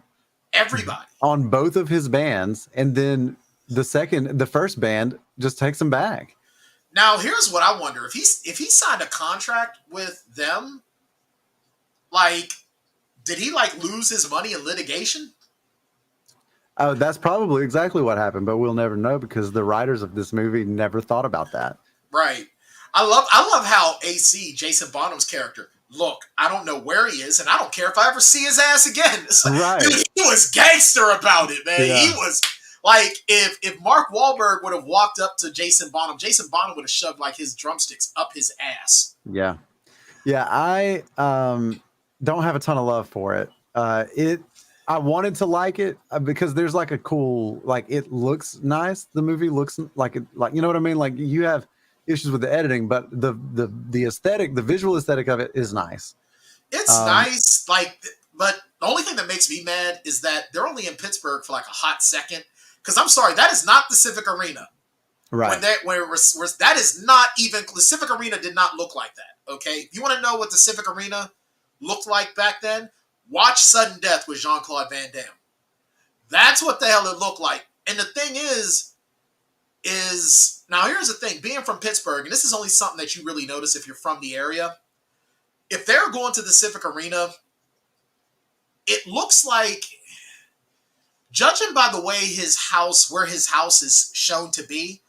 everybody, on both of his bands. And then the first band just takes him back. Now, here's what I wonder. If he signed a contract with them, like, did he like lose his money in litigation? Oh, that's probably exactly what happened, but we'll never know because the writers of this movie never thought about that. Right. I love how AC, Jason Bonham's character, look, I don't know where he is, and I don't care if I ever see his ass again. It's like, right. Dude, he was gangster about it, man. Yeah. He was like, if Mark Wahlberg would have walked up to Jason Bonham would have shoved like his drumsticks up his ass. Yeah. Yeah, I don't have a ton of love for it. I wanted to like it because there's like a cool, like it looks nice. The movie looks like it, like, you know what I mean? Like you have issues with the editing, but the aesthetic, the visual aesthetic of it is nice. It's nice, like, but the only thing that makes me mad is that they're only in Pittsburgh for like a hot second. Because I'm sorry, that is not the Civic Arena. Right. That is not even, the Civic Arena did not look like that. Okay, if you want to know what the Civic Arena looked like back then, watch Sudden Death with Jean-Claude Van Damme. That's what the hell it looked like. And the thing is now here's the thing, being from Pittsburgh, and this is only something that you really notice if you're from the area, if they're going to the Civic Arena, it looks like, judging by the way where his house is shown to be,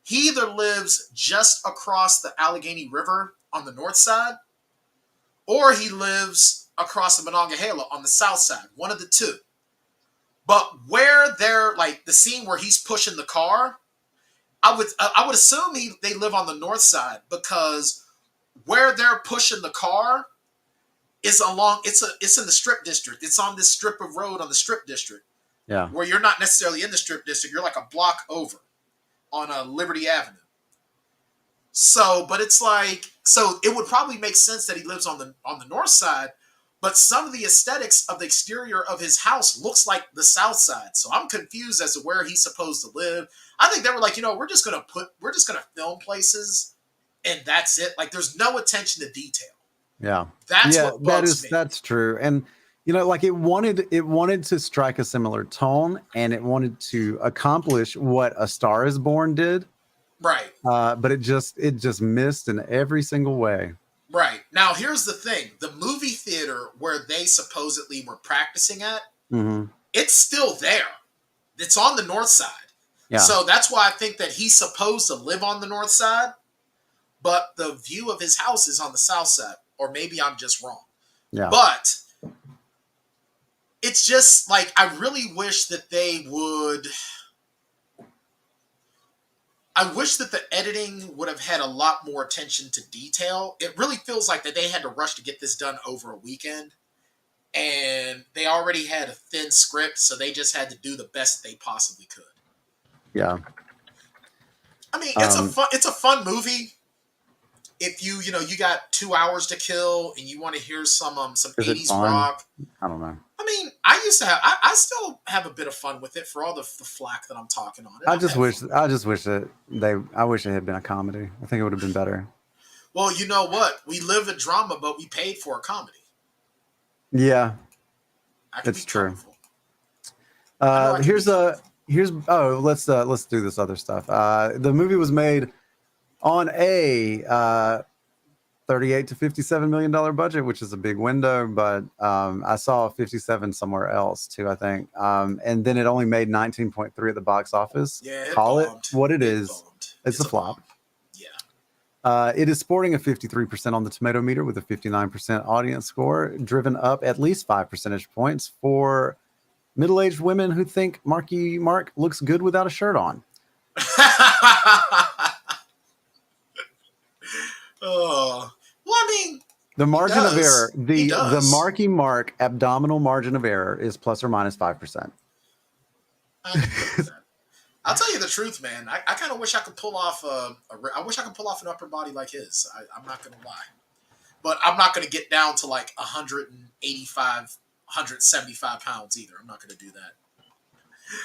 he either lives just across the Allegheny River on the north side, or he lives across the Monongahela on the south side. One of the two. But where they're, like, the scene where he's pushing the car, I would assume they live on the north side, because where they're pushing the car is it's in the Strip District. It's on this strip of road on the Strip District. Yeah. Where you're not necessarily in the Strip District, you're like a block over on Liberty Avenue. So, but it's like, so it would probably make sense that he lives on the north side, but some of the aesthetics of the exterior of his house looks like the south side. So I'm confused as to where he's supposed to live. I think they were like, we're just gonna film places and that's it. Like, there's no attention to detail. Yeah. That's what bugs me. That's true. And like it wanted to strike a similar tone, and it wanted to accomplish what A Star Is Born did. Right. But it just missed in every single way. Right. Now, here's the thing. The movie theater where they supposedly were practicing at, it's still there. It's on the north side. Yeah. So that's why I think that he's supposed to live on the north side, but the view of his house is on the south side. Or maybe I'm just wrong. Yeah. But it's just like, I really wish that I wish that the editing would have had a lot more attention to detail. It really feels like that they had to rush to get this done over a weekend. And they already had a thin script, so they just had to do the best they possibly could. Yeah. I mean, it's a fun movie. If you got 2 hours to kill and you want to hear some 80s rock. I don't know. I mean, I still have a bit of fun with it for all the flack that I'm talking on it. I just wish that I wish it had been a comedy. I think it would have been better. Well, you know what? We live a drama, but we paid for a comedy. Yeah. It's true. Let's do this other stuff. The movie was made on a $38 to $57 million budget, which is a big window, but I saw 57 somewhere else too, I think. And then it only made 19.3 at the box office. Yeah, Call it bombed. what it is. Bombed. It's a flop. Bomb. Yeah. It is sporting a 53% on the tomato meter with a 59% audience score, driven up at least 5 percentage points for middle-aged women who think Marky Mark looks good without a shirt on. Oh, well, I mean, the margin of error, the Marky Mark abdominal margin of error is plus or minus 5%. I'll tell you the truth, man. I kind of wish I could pull off I wish I could pull off an upper body like his. I'm not gonna lie, but I'm not gonna get down to like 185, 175 pounds either. I'm not gonna do that.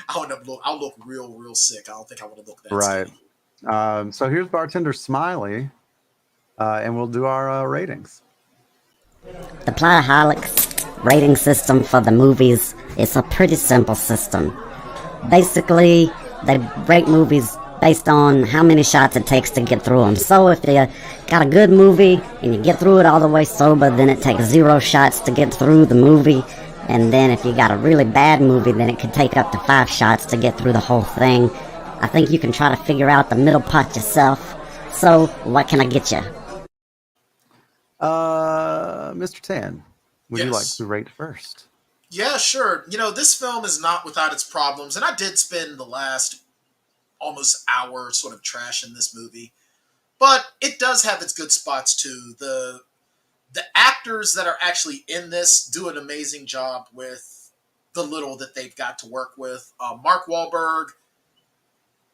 I'll look real sick. I don't think I want to look that right. So here's bartender Smiley. And we'll do our ratings. The Plotaholics rating system for the movies is a pretty simple system. Basically, they rate movies based on how many shots it takes to get through them. So if you got a good movie and you get through it all the way sober, then it takes 0 shots to get through the movie. And then if you got a really bad movie, then it could take up to 5 shots to get through the whole thing. I think you can try to figure out the middle part yourself. So what can I get you? Mr. Tan, would you like to rate first? Yeah, sure. You know, this film is not without its problems, and I did spend the last almost hour sort of trashing this movie, but it does have its good spots too. The actors that are actually in this do an amazing job with the little that they've got to work with. Mark Wahlberg,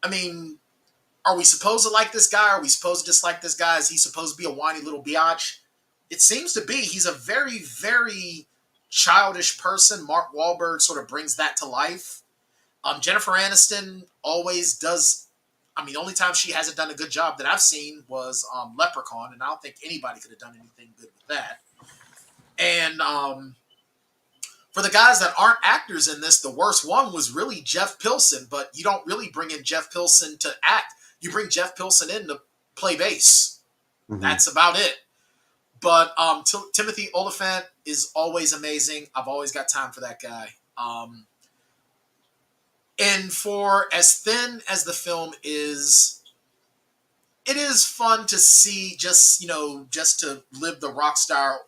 I mean, are we supposed to like this guy? Are we supposed to dislike this guy? Is he supposed to be a whiny little biatch? It seems to be. He's a very, very childish person. Mark Wahlberg sort of brings that to life. Jennifer Aniston always does. I mean, the only time she hasn't done a good job that I've seen was Leprechaun, and I don't think anybody could have done anything good with that. And for the guys that aren't actors in this, the worst one was really Jeff Pilson, but you don't really bring in Jeff Pilson to act. You bring Jeff Pilson in to play bass. Mm-hmm. That's about it. But Timothy Olyphant is always amazing. I've always got time for that guy. And for as thin as the film is, it is fun to see just to live the rock star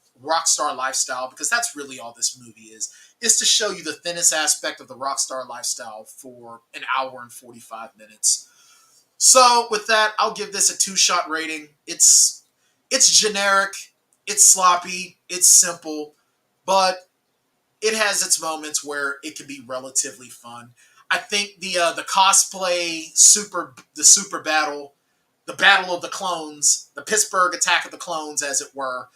lifestyle, because that's really all this movie is to show you the thinnest aspect of the rock star lifestyle for an hour and 45 minutes. So with that, I'll give this a 2-shot rating. It's generic. It's sloppy, it's simple, but it has its moments where it can be relatively fun. I think the cosplay the super battle, the battle of the clones, the Pittsburgh attack of the clones, as it were,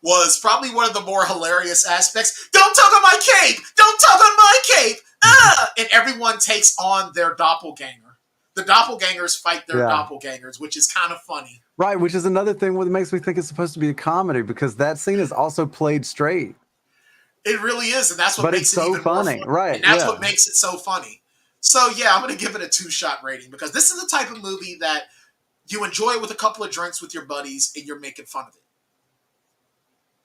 was probably one of the more hilarious aspects. Don't tug on my cape! Don't tug on my cape! Ah! And everyone takes on their doppelganger. The doppelgangers fight their doppelgangers, which is kind of funny. Right, which is another thing that makes me think it's supposed to be a comedy, because that scene is also played straight. It really is, and that's what makes it even funny. More funny. Right? And that's what makes it so funny. So yeah, I'm going to give it a 2-shot rating, because this is the type of movie that you enjoy with a couple of drinks with your buddies, and you're making fun of it.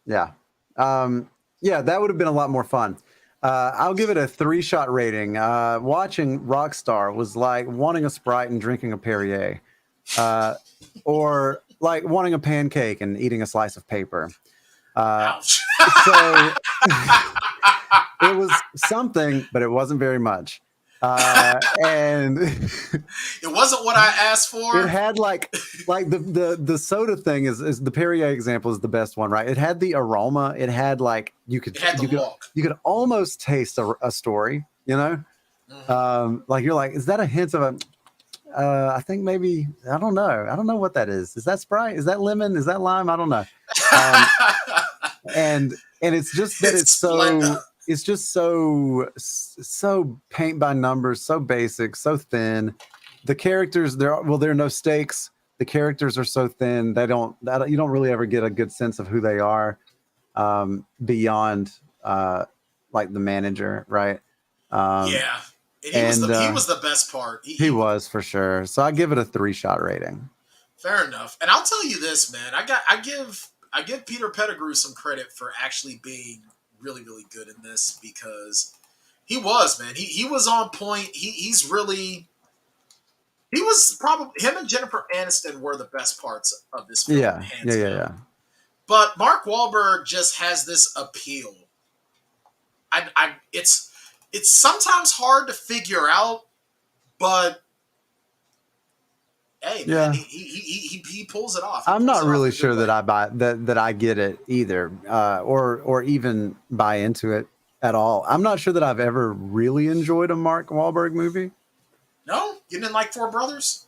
Yeah, that would have been a lot more fun. I'll give it a 3-shot rating. Watching Rockstar was like wanting a Sprite and drinking a Perrier. Or like wanting a pancake and eating a slice of paper. Ouch. So it was something, but it wasn't very much. And it wasn't what I asked for. It had like the soda thing is the Perrier example is the best one, right? It had the aroma. It had like you could almost taste a story, you know? Mm-hmm. Like you're like, is that a hint of a I think maybe, I don't know what that is. Is that Sprite? Is that lemon? Is that lime? I don't know. And it's just that it's just so paint by numbers, so basic, so thin. The characters, there are no stakes. The characters are so thin. You don't really ever get a good sense of who they are beyond like the manager, right? Yeah. And he was the best part. He was, for sure. So I give it a 3-shot rating. Fair enough. And I'll tell you this, man. I I give Peter Pettigrew some credit for actually being really, really good in this because he was, man. He was on point. He was probably, him and Jennifer Aniston were the best parts of this film. Yeah. Hands Yeah. down. Yeah. But Mark Wahlberg just has this appeal. It's sometimes hard to figure out, but hey, man, he pulls it off. I'm not really sure that I buy that I get it either, or even buy into it at all. I'm not sure that I've ever really enjoyed a Mark Wahlberg movie. No, you didn't like Four Brothers?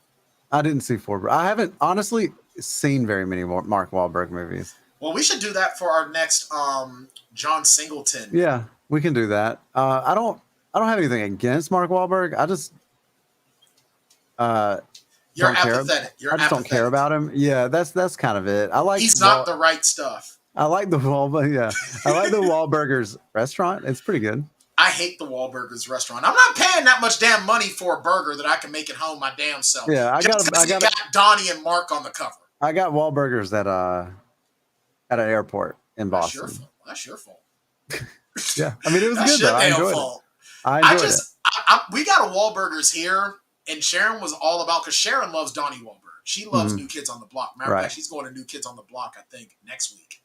I didn't see Four. I haven't honestly seen very many more Mark Wahlberg movies. Well, we should do that for our next John Singleton. Yeah, we can do that. I don't have anything against Mark Wahlberg. I just You're apathetic. I just don't care about him. Yeah, that's kind of it. I like. He's not the right stuff. I like the Wahlberg. Yeah, I like the Wahlburgers restaurant. It's pretty good. I hate the Wahlburgers restaurant. I'm not paying that much damn money for a burger that I can make at home my damn self. Yeah, I got Donnie and Mark on the cover. I got Wahlburgers at an airport in Boston. That's your fault. Yeah, I mean it was That's good though. I enjoyed fault. it. I enjoyed it. We got a Wahlburgers here, and Sharon was all about, because Sharon loves Donnie Wahlberg. She loves New Kids on the Block. Matter of fact, she's going to New Kids on the Block, I think, next week.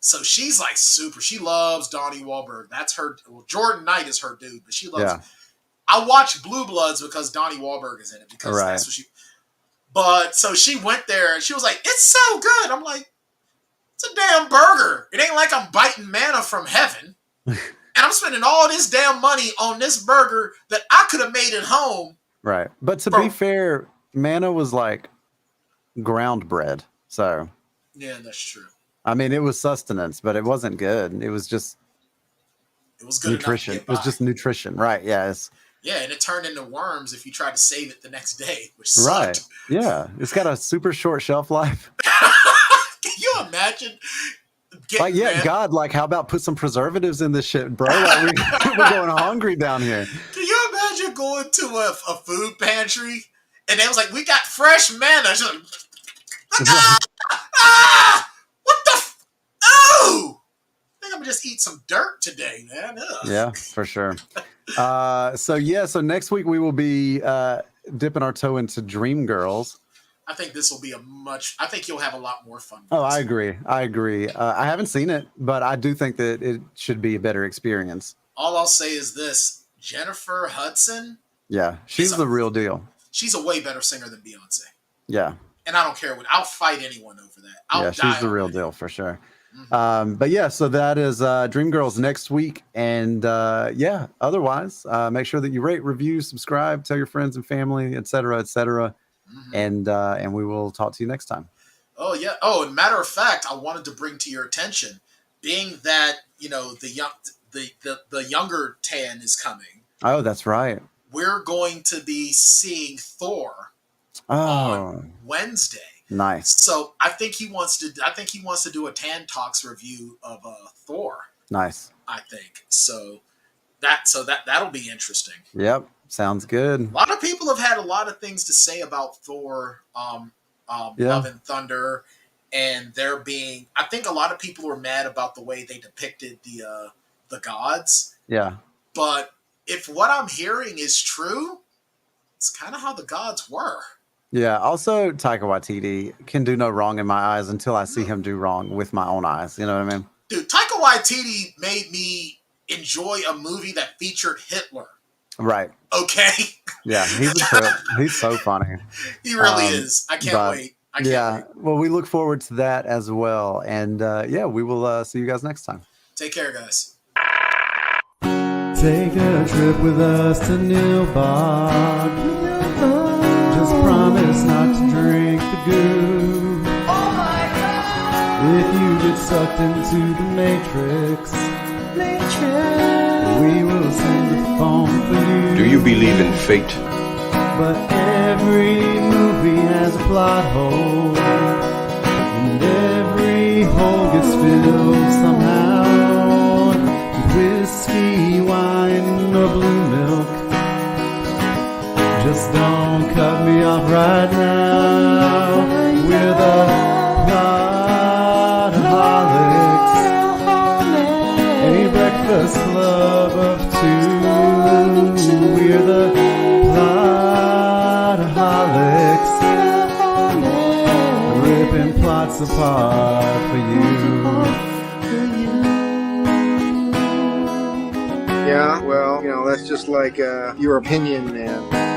So she's like she loves Donnie Wahlberg. That's her. Well, Jordan Knight is her dude, but she loves. Yeah. I watch Blue Bloods because Donnie Wahlberg is in it, because that's what she. But so she went there and she was like, "It's so good." I'm like, "It's a damn burger. It ain't like I'm biting manna from heaven, and I'm spending all this damn money on this burger that I could have made at home." Right, but to be fair, manna was like ground bread, so. Yeah, that's true. I mean, it was sustenance, but it wasn't good. It was just good nutrition. It was just nutrition, right? Yes. Yeah, and it turned into worms if you tried to save it the next day, which sucked. Right. Yeah, it's got a super short shelf life. Can you imagine? God, like, how about put some preservatives in this shit, bro? Like, we're going hungry down here. Can you imagine going to a food pantry and they was like, "We got fresh manna." Just like, what the? Oh! I think I'm gonna just eat some dirt today, man. Ugh. Yeah, for sure. So next week we will be dipping our toe into Dreamgirls. I think this will be I think you'll have a lot more fun. Oh, I agree. I haven't seen it, but I do think that it should be a better experience. All I'll say is this: Jennifer Hudson. Yeah, she's the real deal. She's a way better singer than Beyonce. Yeah. And I don't care I'll fight anyone over that. She's the real deal for sure. Mm-hmm. But yeah, so that is Dreamgirls next week. And otherwise, make sure that you rate, review, subscribe, tell your friends and family, et cetera, et cetera. Mm-hmm. And we will talk to you next time. Oh, yeah. Oh, and matter of fact, I wanted to bring to your attention, being that, the younger Tan is coming. Oh, that's right. We're going to be seeing Thor on Wednesday. Nice. So I think he wants to do a Tan Talks review of Thor. Nice. I think so. That'll be interesting. Yep. Sounds good. A lot of people have had a lot of things to say about Thor, Love and Thunder, and I think a lot of people were mad about the way they depicted the gods. Yeah. But if what I'm hearing is true, it's kind of how the gods were. Yeah. Also, Taika Waititi can do no wrong in my eyes until I see him do wrong with my own eyes. You know what I mean? Dude, Taika Waititi made me enjoy a movie that featured Hitler. Right. Okay. Yeah, he's a trip. He's so funny. He really is. I can't wait. I can't wait. Well, we look forward to that as well. And we will see you guys next time. Take care, guys. Take a trip with us to Nilbog. Just promise not to drink the goo. Oh my God! If you get sucked into the Matrix, we will send the phone for you. Do you believe in fate? But every movie has a plot hole, and every hole gets filled somehow with whiskey, wine, or blue milk. Just don't cut me off right now with a plot a pod for you. Yeah, well, that's just like your opinion, man.